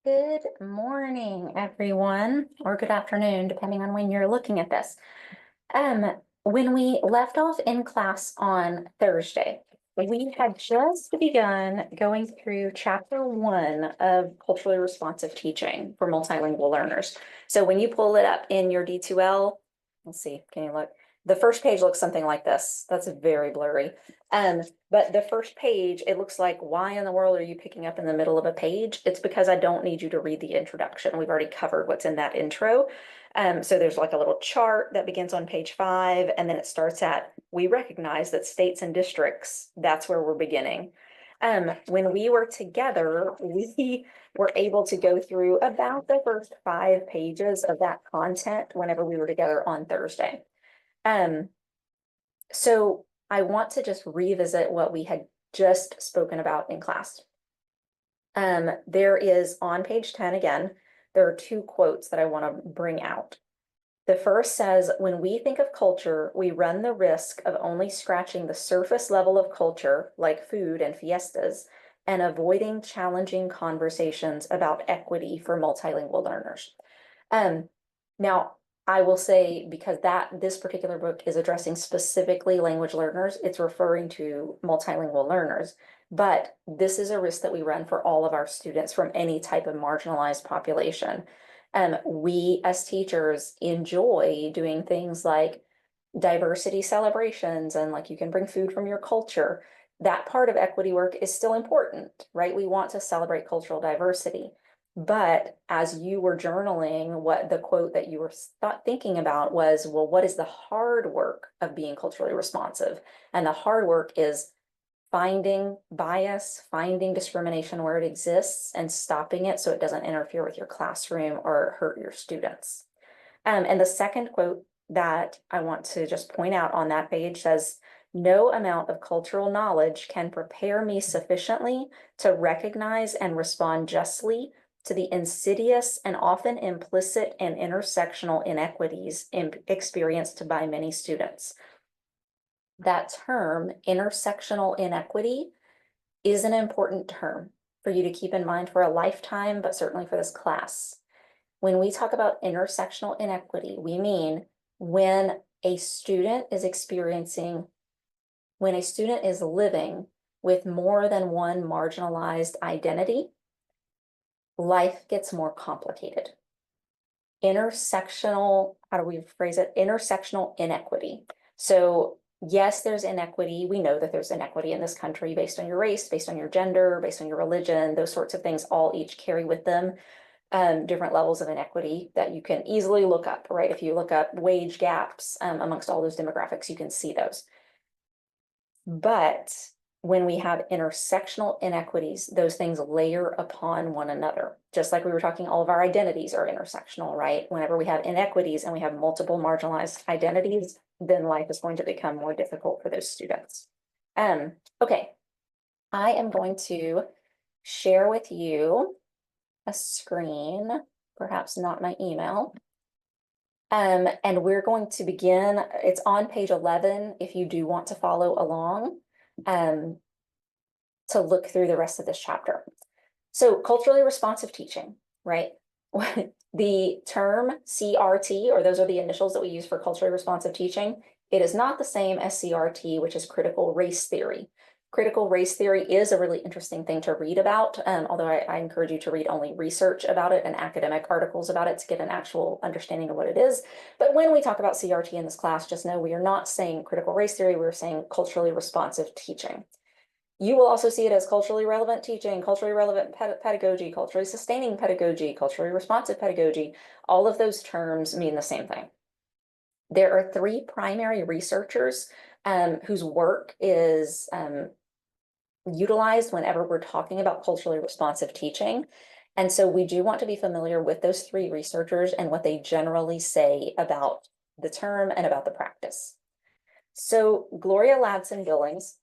Good morning, everyone, or good afternoon, depending on when you're looking at this. When we left off in class on Thursday, we had just begun going through chapter 1 of culturally responsive teaching for multilingual learners. So when you pull it up in your D2L, let's see, can you look? The first page looks something like this. That's very blurry. But the first page, it looks like, why in the world are you picking up in the middle of a page? It's because I don't need you to read the introduction. We've already covered what's in that intro. So there's like a little chart that begins on page 5, and then it starts at, we recognize that states and districts, that's where we're beginning. When we were together, we were able to go through about the first 5 pages of that content whenever we were together on Thursday. So I want to just revisit what we had just spoken about in class. There is on page 10 again, there are 2 quotes that I want to bring out. The first says, when we think of culture, we run the risk of only scratching the surface level of culture, like food and fiestas, and avoiding challenging conversations about equity for multilingual learners. Now, I will say, because this particular book is addressing specifically language learners, it's referring to multilingual learners, but this is a risk that we run for all of our students from any type of marginalized population. We as teachers enjoy doing things like diversity celebrations, and like you can bring food from your culture. That part of equity work is still important, right? We want to celebrate cultural diversity. But as you were journaling, what the quote that you were thinking about was, well, what is the hard work of being culturally responsive? And the hard work is finding bias, finding discrimination where it exists, and stopping it so it doesn't interfere with your classroom or hurt your students. And the second quote that I want to just point out on that page says, no amount of cultural knowledge can prepare me sufficiently to recognize and respond justly to the insidious and often implicit and intersectional inequities experienced by many students. That term, intersectional inequity, is an important term for you to keep in mind for a lifetime, but certainly for this class. When we talk about intersectional inequity, we mean when a student is living with more than one marginalized identity, life gets more complicated. Intersectional, how do we phrase it? Intersectional inequity. So yes, there's inequity. We know that there's inequity in this country based on your race, based on your gender, based on your religion. Those sorts of things all each carry with them different levels of inequity that you can easily look up, right? If you look up wage gaps amongst all those demographics, you can see those. But when we have intersectional inequities, those things layer upon one another. Just like we were talking, all of our identities are intersectional, right? Whenever we have inequities and we have multiple marginalized identities, then life is going to become more difficult for those students. Okay, I am going to share with you a screen, perhaps not my email. And we're going to begin, it's on page 11, if you do want to follow along, to look through the rest of this chapter. So culturally responsive teaching, right? The term CRT, or those are the initials that we use for culturally responsive teaching, it is not the same as CRT, which is critical race theory. Critical race theory is a really interesting thing to read about, although I encourage you to read only research about it and academic articles about it to get an actual understanding of what it is. But when we talk about CRT in this class, just know we are not saying critical race theory, we're saying culturally responsive teaching. You will also see it as culturally relevant teaching, culturally relevant pedagogy, culturally sustaining pedagogy, culturally responsive pedagogy. All of those terms mean the same thing. There are 3 primary researchers whose work is utilized whenever we're talking about culturally responsive teaching. And so we do want to be familiar with those 3 researchers and what they generally say about the term and about the practice. So Gloria Ladson-Billings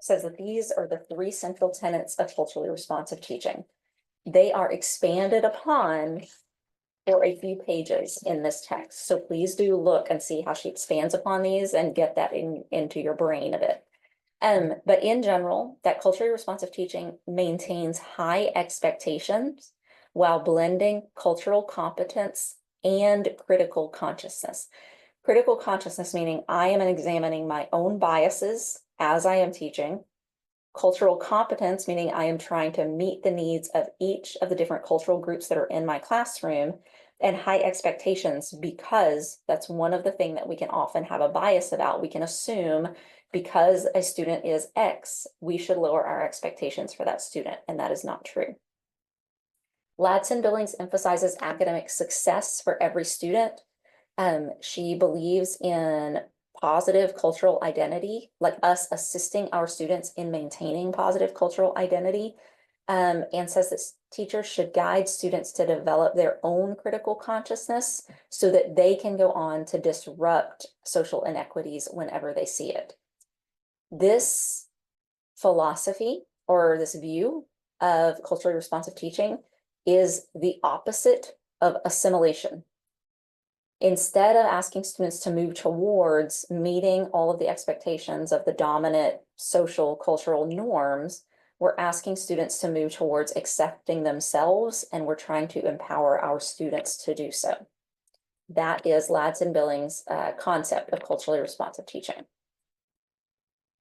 says that these are the 3 central tenets of culturally responsive teaching. They are expanded upon for a few pages in this text. So please do look and see how she expands upon these and get that into your brain a bit. But in general, that culturally responsive teaching maintains high expectations while blending cultural competence and critical consciousness. Critical consciousness meaning I am examining my own biases as I am teaching. Cultural competence meaning I am trying to meet the needs of each of the different cultural groups that are in my classroom. And high expectations, because that's one of the things that we can often have a bias about. We can assume because a student is X, we should lower our expectations for that student, and that is not true. Ladson-Billings emphasizes academic success for every student. She believes in positive cultural identity, like us assisting our students in maintaining positive cultural identity, and says that teachers should guide students to develop their own critical consciousness so that they can go on to disrupt social inequities whenever they see it. This philosophy or this view of culturally responsive teaching is the opposite of assimilation. Instead of asking students to move towards meeting all of the expectations of the dominant social cultural norms, we're asking students to move towards accepting themselves, and we're trying to empower our students to do so. That is Ladson-Billings' concept of culturally responsive teaching.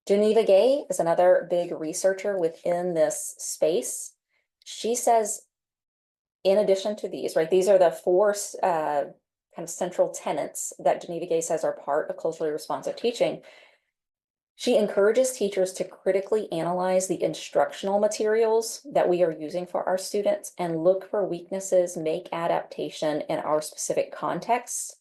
Geneva Gay is another big researcher within this space. She says, in addition to these, right, these are the four kind of central tenets that Geneva Gay says are part of culturally responsive teaching. She encourages teachers to critically analyze the instructional materials that we are using for our students and look for weaknesses, make adaptation in our specific contexts.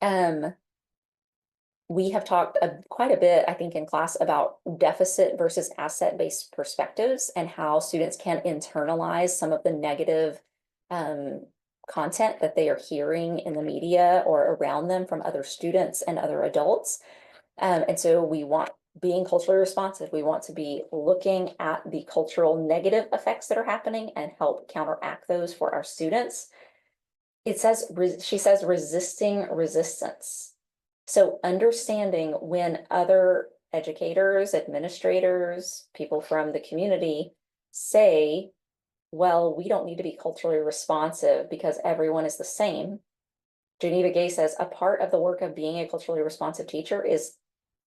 We have talked quite a bit, I think, in class about deficit versus asset-based perspectives and how students can internalize some of the negative content that they are hearing in the media or around them from other students and other adults. And so we want, being culturally responsive, we want to be looking at the cultural negative effects that are happening and help counteract those for our students. It says, she says, resisting resistance. So understanding when other educators, administrators, people from the community say, well, we don't need to be culturally responsive because everyone is the same. Geneva Gay says a part of the work of being a culturally responsive teacher is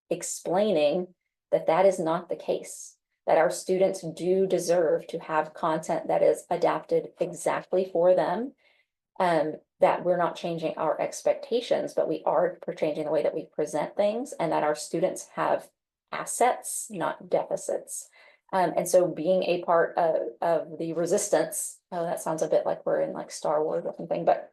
explaining that that is not the case, that our students do deserve to have content that is adapted exactly for them, that we're not changing our expectations, but we are changing the way that we present things, and that our students have assets, not deficits. And so being a part of the resistance, oh, that sounds a bit like we're in like Star Wars or something, but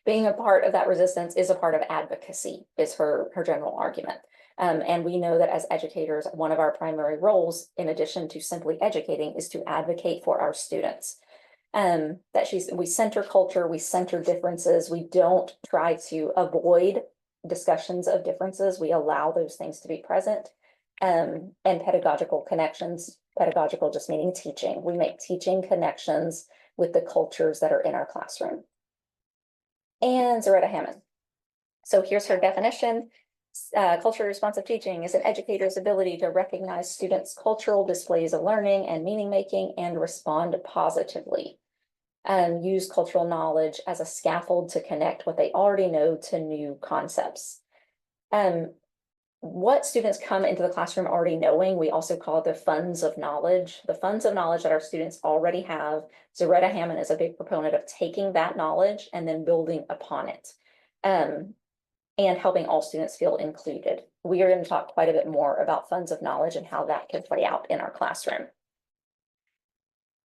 being a part of that resistance is a part of advocacy, is her general argument. And we know that as educators, one of our primary roles, in addition to simply educating, is to advocate for our students. We center culture, we center differences, we don't try to avoid discussions of differences, we allow those things to be present. And pedagogical connections, pedagogical just meaning teaching, we make teaching connections with the cultures that are in our classroom. And Zaretta Hammond. So here's her definition. Culturally responsive teaching is an educator's ability to recognize students' cultural displays of learning and meaning making and respond positively. Use cultural knowledge as a scaffold to connect what they already know to new concepts. What students come into the classroom already knowing, we also call the funds of knowledge. The funds of knowledge that our students already have. Zaretta Hammond is a big proponent of taking that knowledge and then building upon it. And helping all students feel included. We are going to talk quite a bit more about funds of knowledge and how that can play out in our classroom.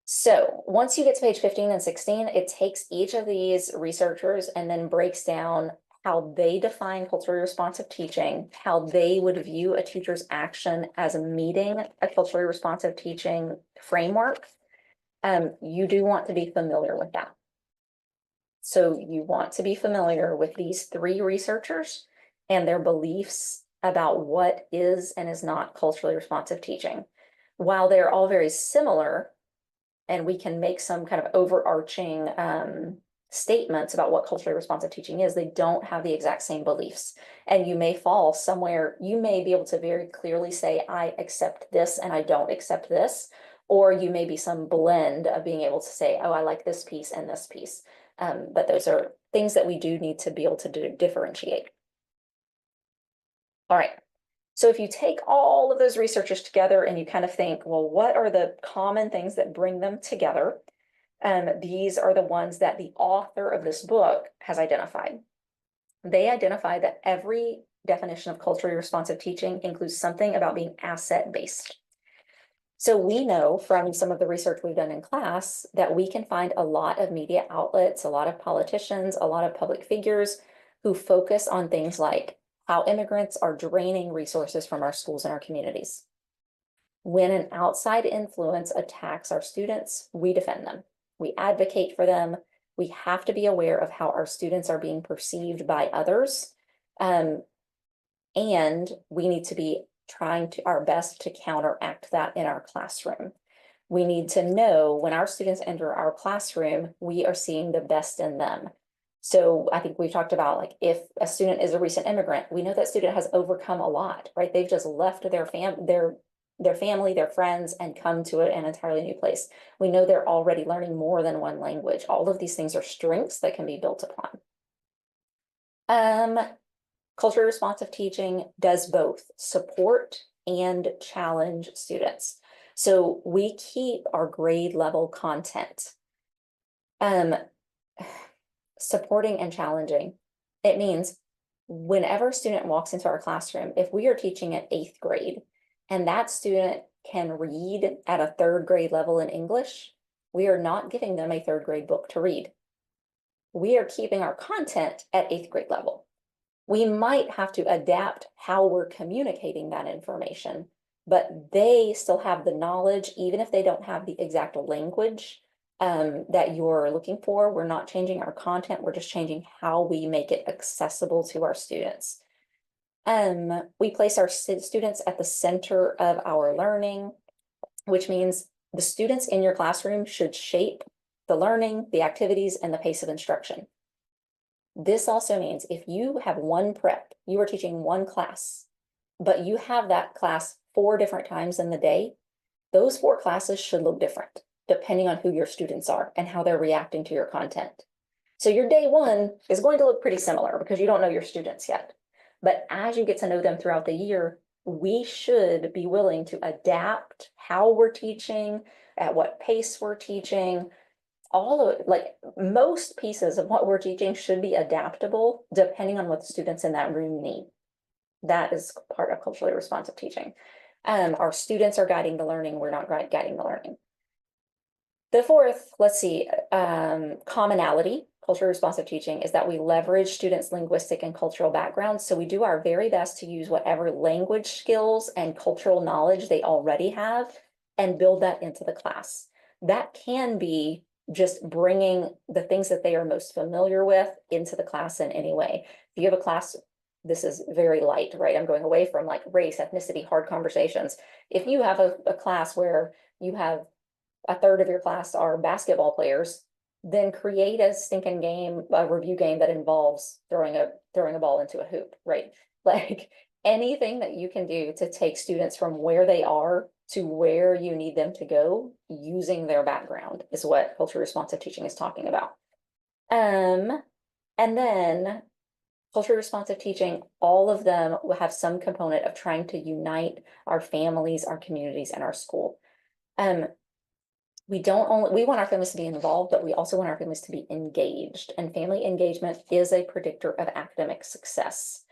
So once you get to page 15 and 16, it takes each of these researchers and then breaks down how they define culturally responsive teaching, how they would view a teacher's action as meeting a culturally responsive teaching framework. You do want to be familiar with that. So you want to be familiar with these three researchers and their beliefs about what is and is not culturally responsive teaching. While they're all very similar, and we can make some kind of overarching statements about what culturally responsive teaching is, they don't have the exact same beliefs. And you may fall somewhere, you may be able to very clearly say, I accept this and I don't accept this, or you may be some blend of being able to say, oh, I like this piece and this piece. But those are things that we do need to be able to differentiate. All right. So if you take all of those researchers together and you kind of think, well, what are the common things that bring them together? These are the ones that the author of this book has identified. They identify that every definition of culturally responsive teaching includes something about being asset-based. So we know from some of the research we've done in class that we can find a lot of media outlets, a lot of politicians, a lot of public figures who focus on things like how immigrants are draining resources from our schools and our communities. When an outside influence attacks our students, we defend them. We advocate for them. We have to be aware of how our students are being perceived by others. And we need to be trying our best to counteract that in our classroom. We need to know when our students enter our classroom, we are seeing the best in them. So I think we've talked about, like, if a student is a recent immigrant, we know that student has overcome a lot, right? They've just left their family, their friends, and come to an entirely new place. We know they're already learning more than one language. All of these things are strengths that can be built upon. Culturally responsive teaching does both support and challenge students. So we keep our grade level content. Supporting and challenging. It means whenever a student walks into our classroom, if we are teaching at 8th grade and that student can read at a 3rd grade level in English, we are not giving them a 3rd grade book to read. We are keeping our content at 8th grade level. We might have to adapt how we're communicating that information, but they still have the knowledge, even if they don't have the exact language that you're looking for. We're not changing our content, we're just changing how we make it accessible to our students. We place our students at the center of our learning, which means the students in your classroom should shape the learning, the activities, and the pace of instruction. This also means if you have one prep, you are teaching one class, but you have that class 4 different times in the day, those 4 classes should look different depending on who your students are and how they're reacting to your content. So your day 1 is going to look pretty similar because you don't know your students yet. But as you get to know them throughout the year, we should be willing to adapt how we're teaching, at what pace we're teaching. All of, like, most pieces of what we're teaching should be adaptable depending on what the students in that room need. That is part of culturally responsive teaching. Our students are guiding the learning, we're not guiding the learning. The fourth, let's see, commonality, culturally responsive teaching, is that we leverage students' linguistic and cultural backgrounds. So we do our very best to use whatever language skills and cultural knowledge they already have and build that into the class. That can be just bringing the things that they are most familiar with into the class in any way. If you have a class, this is very light, right? I'm going away from like race, ethnicity, hard conversations. If you have a class where you have a third of your class are basketball players, then create a stinking game, a review game that involves throwing a ball into a hoop, right? Like anything that you can do to take students from where they are to where you need them to go using their background is what culturally responsive teaching is talking about. And then culturally responsive teaching, all of them will have some component of trying to unite our families, our communities, and our school. We want our families to be involved, but we also want our families to be engaged, and family engagement is a predictor of academic success.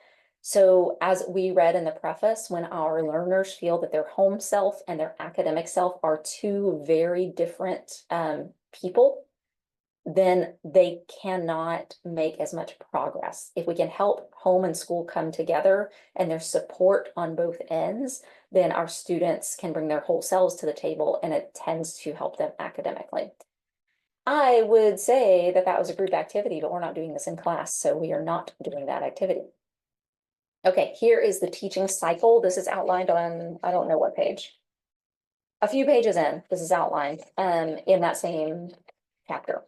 So as we read in the preface, when our learners feel that their home self and their academic self are 2 very different people, then they cannot make as much progress. If we can help home and school come together and there's support on both ends, then our students can bring their whole selves to the table and it tends to help them academically. I would say that that was a group activity, but we're not doing this in class, so we are not doing that activity. Okay, here is the teaching cycle. This is outlined on, I don't know what page. A few pages in, this is outlined in that same chapter.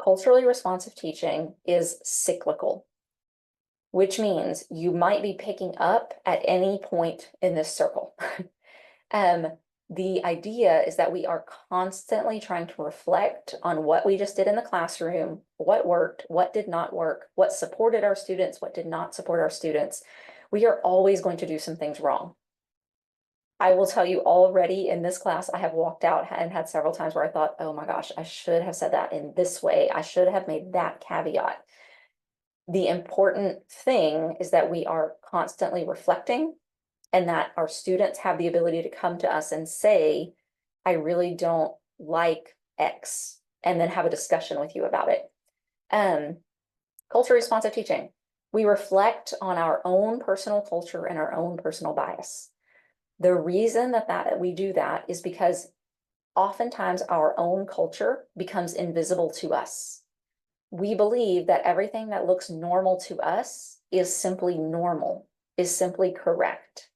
Culturally responsive teaching is cyclical, which means you might be picking up at any point in this circle. the idea is that we are constantly trying to reflect on what we just did in the classroom, what worked, what did not work, what supported our students, what did not support our students. We are always going to do some things wrong. I will tell you already in this class, I have walked out and had several times where I thought, oh my gosh, I should have said that in this way. I should have made that caveat. The important thing is that we are constantly reflecting and that our students have the ability to come to us and say, I really don't like X, and then have a discussion with you about it. Culture responsive teaching. We reflect on our own personal culture and our own personal bias. The reason that we do that is because oftentimes our own culture becomes invisible to us. We believe that everything that looks normal to us is simply normal, is simply correct.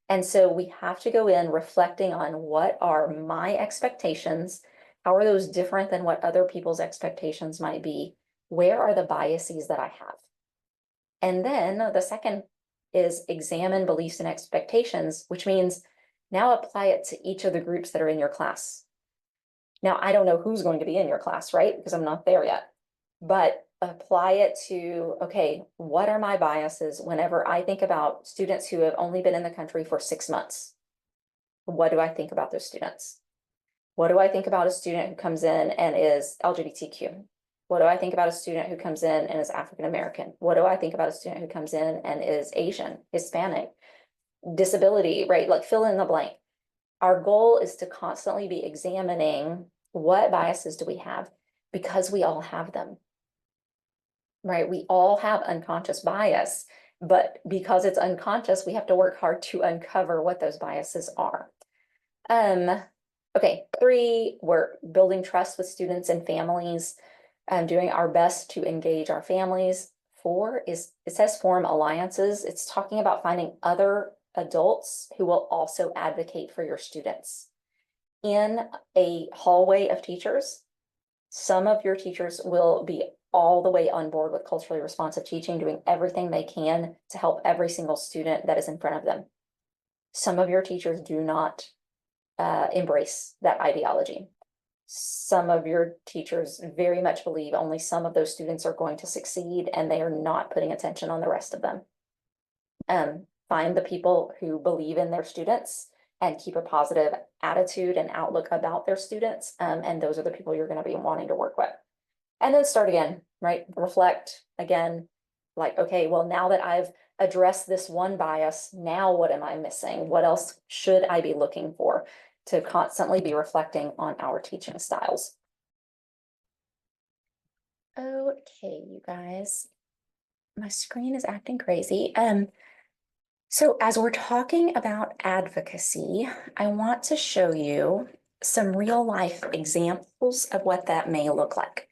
And so we have to go in reflecting on what are my expectations, how are those different than what other people's expectations might be, where are the biases that I have? And then the second is examine beliefs and expectations, which means now apply it to each of the groups that are in your class. Now, I don't know who's going to be in your class, right? Because I'm not there yet, but apply it to, okay, what are my biases whenever I think about students who have only been in the country for 6 months? What do I think about those students? What do I think about a student who comes in and is LGBTQ? What do I think about a student who comes in and is African American? What do I think about a student who comes in and is Asian, Hispanic, disability, right? Like fill in the blank. Our goal is to constantly be examining what biases do we have, because we all have them, right? We all have unconscious bias, but because it's unconscious, we have to work hard to uncover what those biases are. Okay, 3, we're building trust with students and families, doing our best to engage our families. 4 is, it says form alliances. It's talking about finding other adults who will also advocate for your students. In a hallway of teachers, some of your teachers will be all the way on board with culturally responsive teaching, doing everything they can to help every single student that is in front of them. Some of your teachers do not embrace that ideology. Some of your teachers very much believe only some of those students are going to succeed, and they are not putting attention on the rest of them. Find the people who believe in their students and keep a positive attitude and outlook about their students, and those are the people you're going to be wanting to work with. And then start again, right? Reflect again, like, okay, well, now that I've addressed this one bias, now what am I missing? What else should I be looking for? To constantly be reflecting on our teaching styles. Okay, you guys, my screen is acting crazy. So as we're talking about advocacy, I want to show you some real life examples of what that may look like.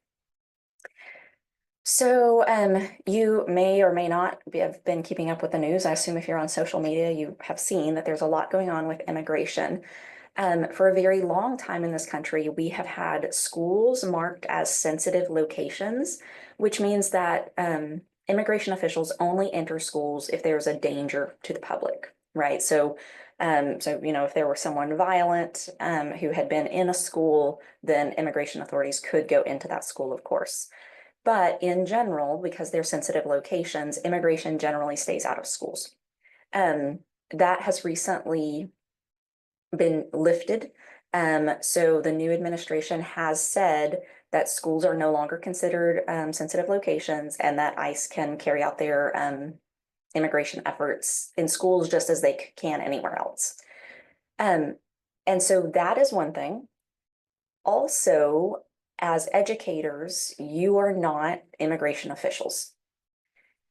So you may or may not have been keeping up with the news. I assume if you're on social media, you have seen that there's a lot going on with immigration. For a very long time in this country, we have had schools marked as sensitive locations, which means that immigration officials only enter schools if there's a danger to the public, right? So, if there were someone violent who had been in a school, then immigration authorities could go into that school, of course. But in general, because they're sensitive locations, immigration generally stays out of schools. That has recently been lifted. So the new administration has said that schools are no longer considered sensitive locations, and that ICE can carry out their immigration efforts in schools just as they can anywhere else. And so that is one thing. Also, as educators, you are not immigration officials.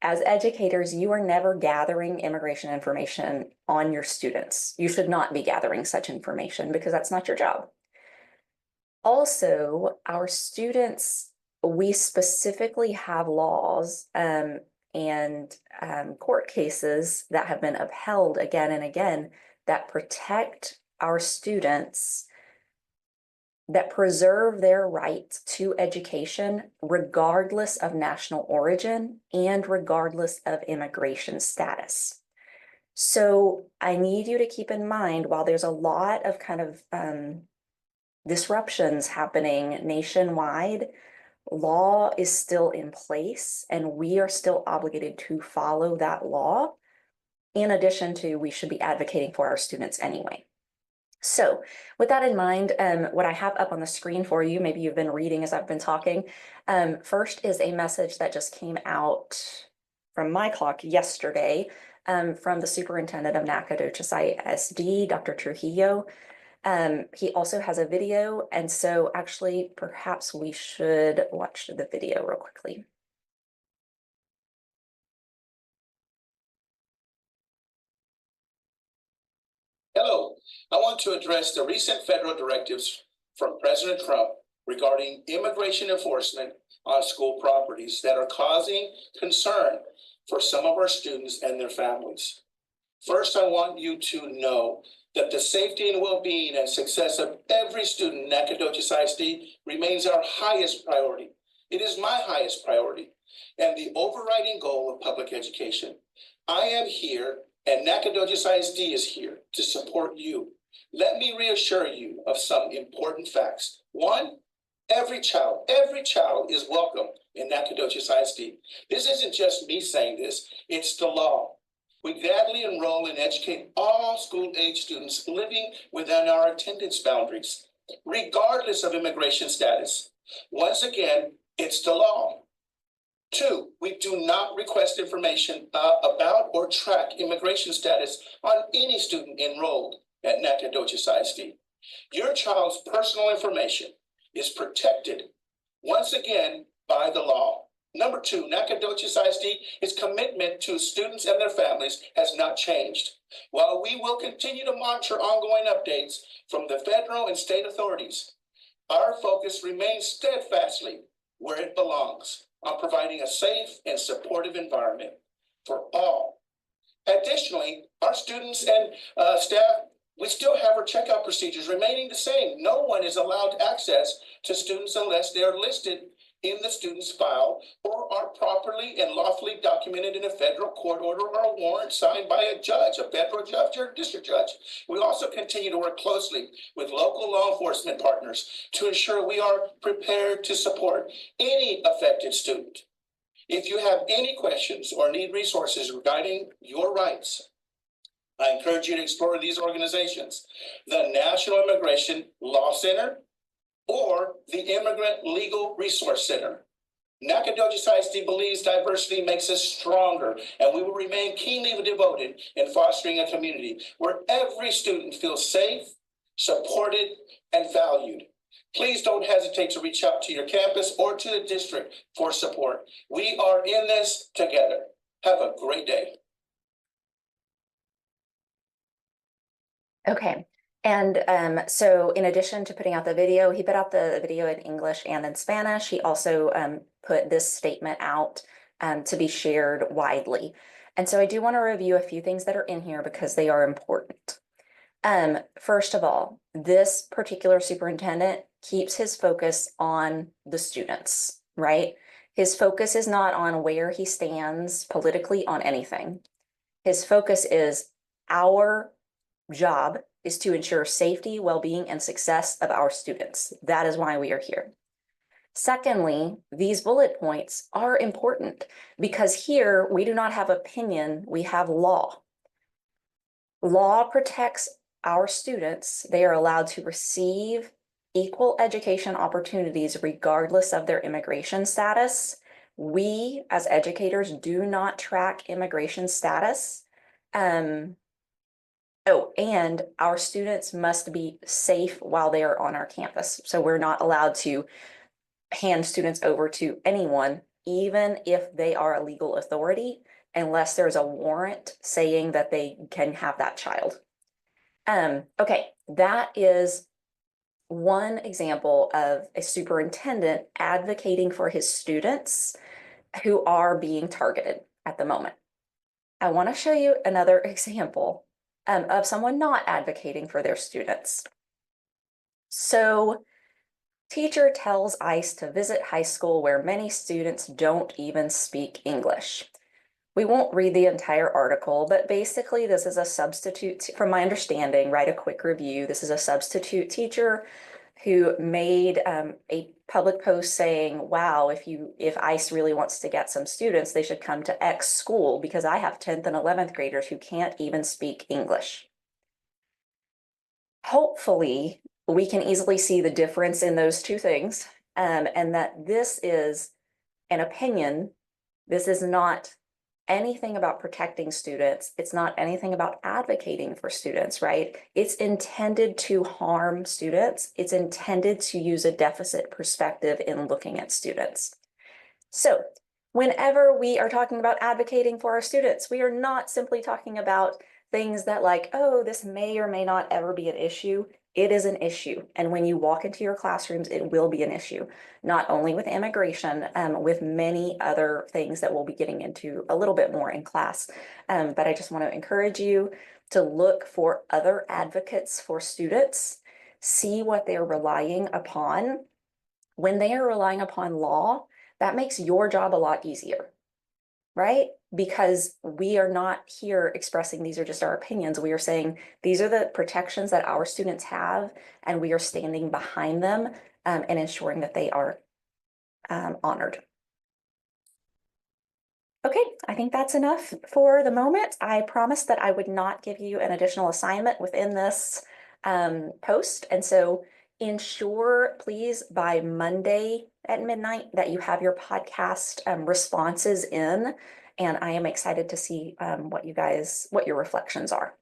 As educators, you are never gathering immigration information on your students. You should not be gathering such information because that's not your job. Also, our students, we specifically have laws and court cases that have been upheld again and again that protect our students, that preserve their right to education regardless of national origin and regardless of immigration status. So I need you to keep in mind, while there's a lot of kind of disruptions happening nationwide, law is still in place and we are still obligated to follow that law. In addition to, we should be advocating for our students anyway. So with that in mind, what I have up on the screen for you, maybe you've been reading as I've been talking, first is a message that just came out from my clock yesterday from the superintendent of Nacogdoches ISD, Dr. Trujillo. He also has a video, and so actually perhaps we should watch the video real quickly. Hello, I want to address the recent federal directives from President Trump regarding immigration enforcement on school properties that are causing concern for some of our students and their families. First, I want you to know that the safety and well-being and success of every student in Nacogdoches ISD remains our highest priority. It is my highest priority and the overriding goal of public education. I am here and Nacogdoches ISD is here to support you. Let me reassure you of some important facts. One, every child is welcome in Nacogdoches ISD. This isn't just me saying this, it's the law. We gladly enroll and educate all school-age students living within our attendance boundaries, regardless of immigration status. Once again, it's the law. Two, we do not request information about or track immigration status on any student enrolled at Nacogdoches ISD. Your child's personal information is protected, once again, by the law. Number two, Nacogdoches ISD's commitment to students and their families has not changed. While we will continue to monitor ongoing updates from the federal and state authorities, our focus remains steadfastly where it belongs, on providing a safe and supportive environment for all. Additionally, our students and staff, we still have our checkout procedures remaining the same. No one is allowed access to students unless they are listed in the student's file or are properly and lawfully documented in a federal court order or a warrant signed by a judge, a federal judge or a district judge. We also continue to work closely with local law enforcement partners to ensure we are prepared to support any affected student. If you have any questions or need resources regarding your rights, I encourage you to explore these organizations: the National Immigration Law Center or the Immigrant Legal Resource Center. Nacogdoches ISD believes diversity makes us stronger, and we will remain keenly devoted in fostering a community where every student feels safe, supported, and valued. Please don't hesitate to reach out to your campus or to the district for support. We are in this together. Have a great day. Okay. And so in addition to putting out the video, he put out the video in English and in Spanish. He also put this statement out to be shared widely. And so I do want to review a few things that are in here because they are important. First of all, this particular superintendent keeps his focus on the students, right? His focus is not on where he stands politically on anything. His focus is our job is to ensure safety, well-being, and success of our students. That is why we are here. Secondly, these bullet points are important because here we do not have opinion, we have law. Law protects our students. They are allowed to receive equal education opportunities regardless of their immigration status. We, as educators, do not track immigration status. Oh, and our students must be safe while they are on our campus. So we're not allowed to hand students over to anyone, even if they are a legal authority, unless there's a warrant saying that they can have that child. Okay, that is one example of a superintendent advocating for his students who are being targeted at the moment. I want to show you another example of someone not advocating for their students. So, teacher tells ICE to visit high school where many students don't even speak English. We won't read the entire article, but basically this is a substitute, from my understanding, write a quick review. This is a substitute teacher who made a public post saying, wow, if ICE really wants to get some students, they should come to X school because I have 10th and 11th graders who can't even speak English. Hopefully, we can easily see the difference in those two things, and that this is an opinion. This is not anything about protecting students. It's not anything about advocating for students, right? It's intended to harm students. It's intended to use a deficit perspective in looking at students. So whenever we are talking about advocating for our students, we are not simply talking about things that like, oh, this may or may not ever be an issue. It is an issue. And when you walk into your classrooms, it will be an issue, not only with immigration, with many other things that we'll be getting into a little bit more in class. But I just want to encourage you to look for other advocates for students, see what they're relying upon. When they are relying upon law, that makes your job a lot easier, right? Because we are not here expressing these are just our opinions. We are saying these are the protections that our students have, and we are standing behind them and ensuring that they are honored. Okay, I think that's enough for the moment. I promised that I would not give you an additional assignment within this post. And so ensure, please, by Monday at midnight that you have your podcast responses in. And I am excited to see what your reflections are.